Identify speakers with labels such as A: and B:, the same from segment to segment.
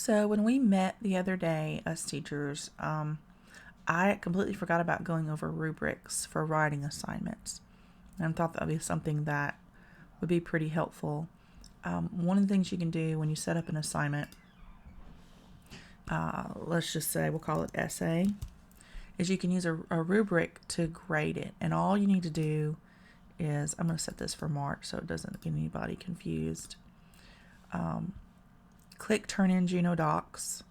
A: So when we met the other day, us teachers, I completely forgot about going over rubrics for writing assignments. And I thought that would be something that would be pretty helpful. One of the things you can do when you set up an assignment, let's just say we'll call it essay, is you can use a rubric to grade it. And all you need to do is, I'm going to set this for March so it doesn't get anybody confused. Click Turn in Juno Docs,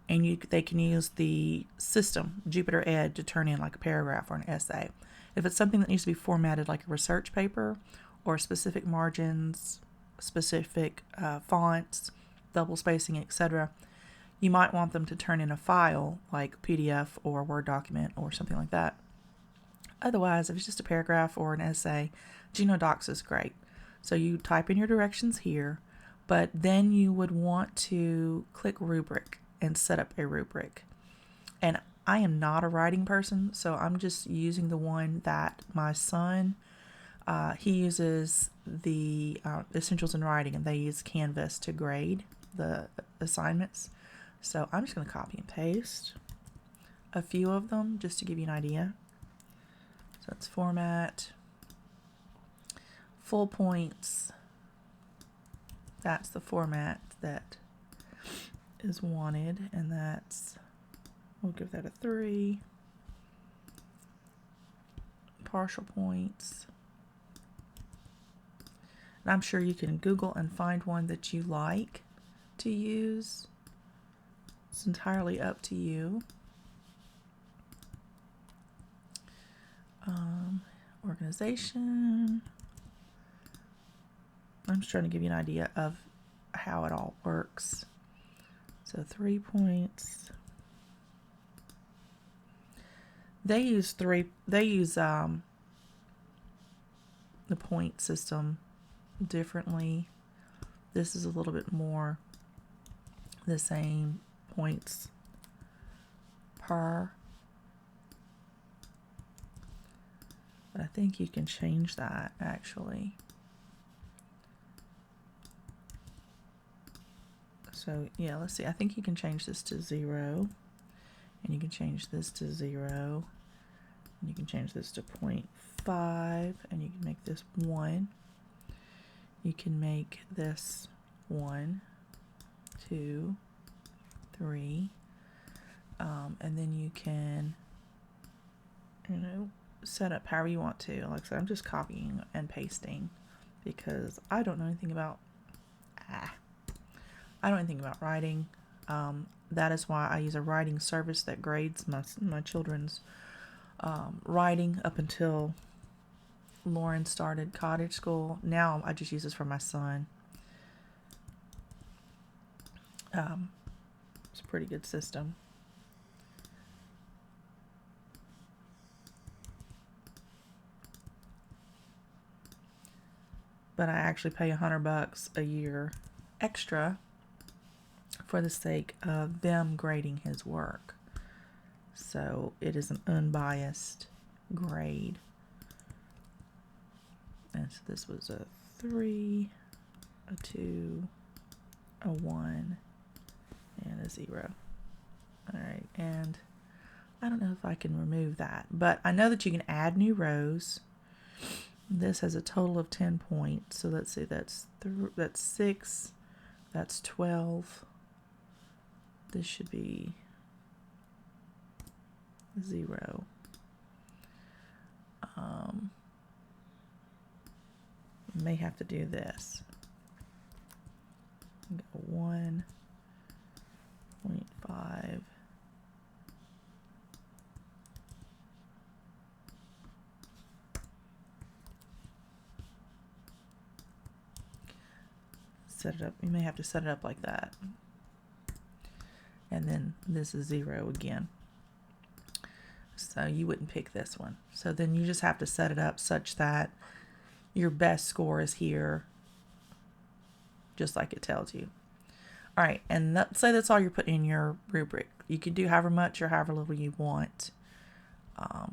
A: and they can use the system, Jupyter Ed, to turn in like a paragraph or an essay. If it's something that needs to be formatted like a research paper or specific margins, specific fonts, double spacing, etc., you might want them to turn in a file like PDF or a Word document or something like that. Otherwise, if it's just a paragraph or an essay, Juno Docs is great. So you type in your directions here, but then you would want to click rubric and set up a rubric. And I am not a writing person, so I'm just using the one that my son, he uses the Essentials in Writing, and they use Canvas to grade the assignments. So I'm just going to copy and paste a few of them just to give you an idea. So it's format, full points. That's the format that is wanted, and we'll give that a 3. Partial points. And I'm sure you can Google and find one that you like to use. It's entirely up to you. Organization. I'm just trying to give you an idea of how it all works. So 3 points. They use the point system differently. This is a little bit more the same points per. But I think you can change that actually. So yeah, let's see. I think you can change this to 0, and you can change this to 0, and you can change this to 0.5, and you can make this 1. You can make this 1, 2, 3, and then you can, set up however you want to. Like I said, I'm just copying and pasting because I don't know anything about writing. That is why I use a writing service that grades my children's writing up until Lauren started cottage school. Now I just use this for my son. It's a pretty good system. But I actually pay $100 a year extra for the sake of them grading his work. So it is an unbiased grade. And so this was a 3, a 2, a 1, and a 0. All right, and I don't know if I can remove that, but I know that you can add new rows. This has a total of 10 points. So let's see, that's 6, that's 12. This should be 0. May have to do this. Go 1.5. Set it up. You may have to set it up like that. And then this is 0 again. So you wouldn't pick this one. So then you just have to set it up such that your best score is here, just like it tells you. All right, and let's say that's all you're putting in your rubric. You can do however much or however little you want. All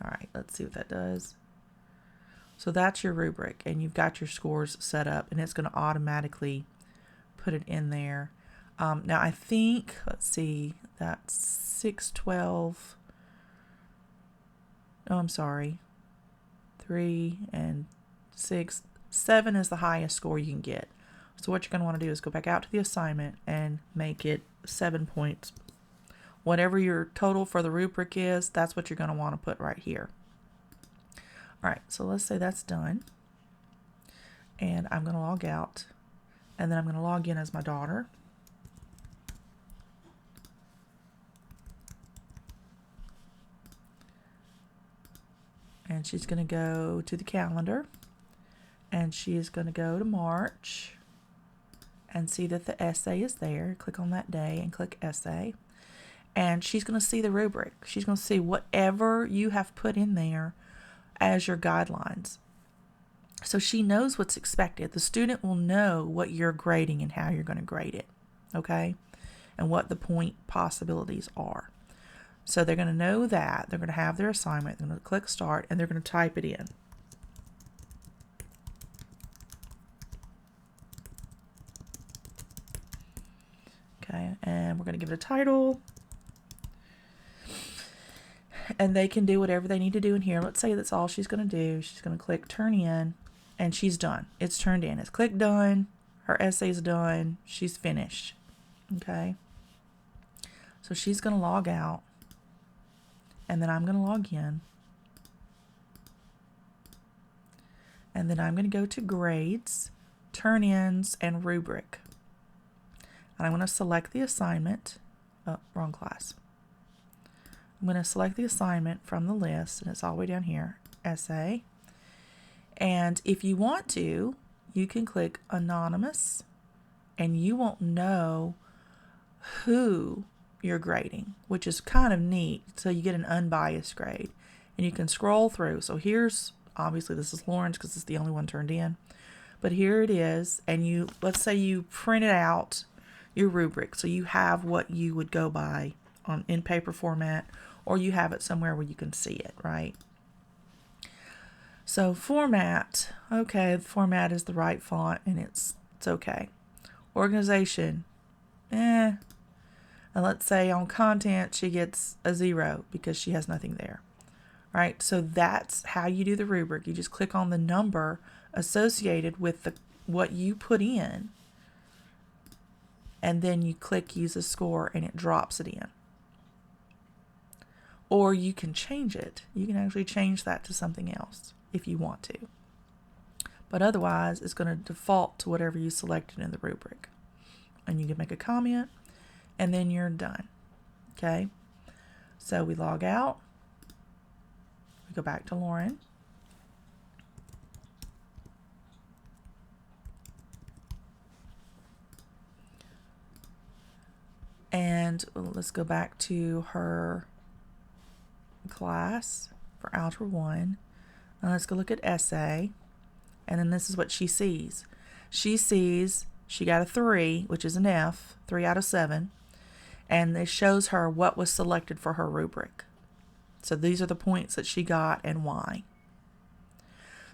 A: right, let's see what that does. So that's your rubric, and you've got your scores set up, and it's going to automatically put it in there. Now I think, let's see, that's 612. Oh, I'm sorry. 3 and 6. 7 is the highest score you can get. So what you're going to want to do is go back out to the assignment and make it 7 points. Whatever your total for the rubric is, that's what you're going to want to put right here. All right, so let's say that's done. And I'm going to log out. And then I'm going to log in as my daughter. And she's going to go to the calendar. And she is going to go to March. And see that the essay is there. Click on that day and click essay. And she's going to see the rubric. She's going to see whatever you have put in there as your guidelines. So she knows what's expected. The student will know what you're grading and how you're going to grade it. Okay? And what the point possibilities are. So they're going to know that. They're going to have their assignment. They're going to click start and they're going to type it in. Okay, and we're going to give it a title. And they can do whatever they need to do in here. Let's say that's all she's going to do. She's going to click turn in, and she's done. It's turned in. It's click done. Her essay's done. She's finished. Okay. So she's going to log out, and then I'm going to log in. And then I'm going to go to grades, turn-ins, and rubric. And I'm going to select the assignment. Oh, wrong class. I'm going to select the assignment from the list, and it's all the way down here, essay. And if you want to, you can click anonymous, and you won't know who you're grading, which is kind of neat. So you get an unbiased grade, and you can scroll through. So here's, obviously this is Lauren's because it's the only one turned in, but here it is. And you, let's say you printed out your rubric, so you have what you would go by in paper format, or you have it somewhere where you can see it, right? So format, okay, format is the right font and it's okay. Organization, And let's say on content she gets a 0 because she has nothing there, right? So that's how you do the rubric. You just click on the number associated with what you put in, and then you click use a score and it drops it in. Or you can change it. You can actually change that to something else if you want to. But otherwise, it's going to default to whatever you selected in the rubric. And you can make a comment, and then you're done. Okay? So we log out. We go back to Lauren. And let's go back to her class for Algebra 1. And let's go look at essay. And then this is what she sees. She sees she got a 3, which is an F, 3 out of 7. And it shows her what was selected for her rubric. So these are the points that she got and why.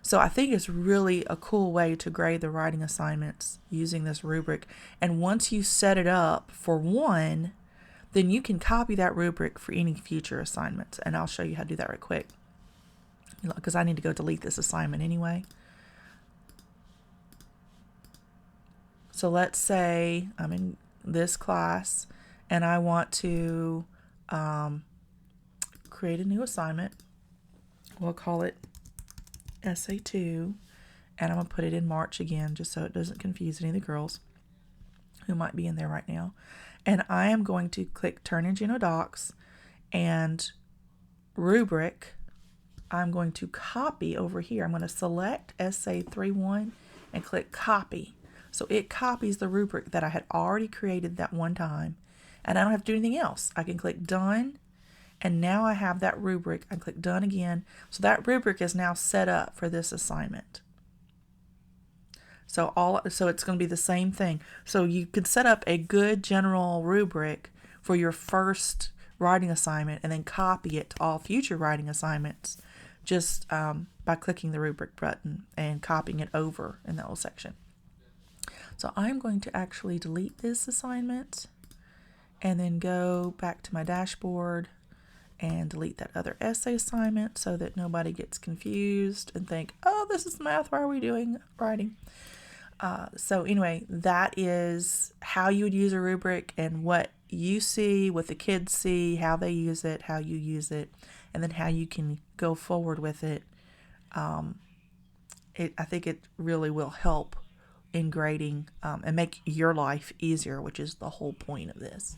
A: So I think it's really a cool way to grade the writing assignments using this rubric. And once you set it up for one, then you can copy that rubric for any future assignments. And I'll show you how to do that right quick, because I need to go delete this assignment anyway. So let's say I'm in this class and I want to create a new assignment. We'll call it Essay 2, and I'm going to put it in March again just so it doesn't confuse any of the girls who might be in there right now. And I am going to click Turn in Geno Docs, and Rubric, I'm going to copy over here. I'm going to select Essay 3.1 and click Copy. So it copies the rubric that I had already created that one time, and I don't have to do anything else. I can click Done, and now I have that rubric. I click Done again. So that rubric is now set up for this assignment. So it's going to be the same thing. So you could set up a good general rubric for your first writing assignment and then copy it to all future writing assignments just by clicking the rubric button and copying it over in that little section. So I'm going to actually delete this assignment and then go back to my dashboard and delete that other essay assignment so that nobody gets confused and think, oh, this is math, why are we doing writing? So anyway, that is how you would use a rubric and what you see, what the kids see, how they use it, how you use it, and then how you can go forward with it. I think it really will help in grading and make your life easier, which is the whole point of this.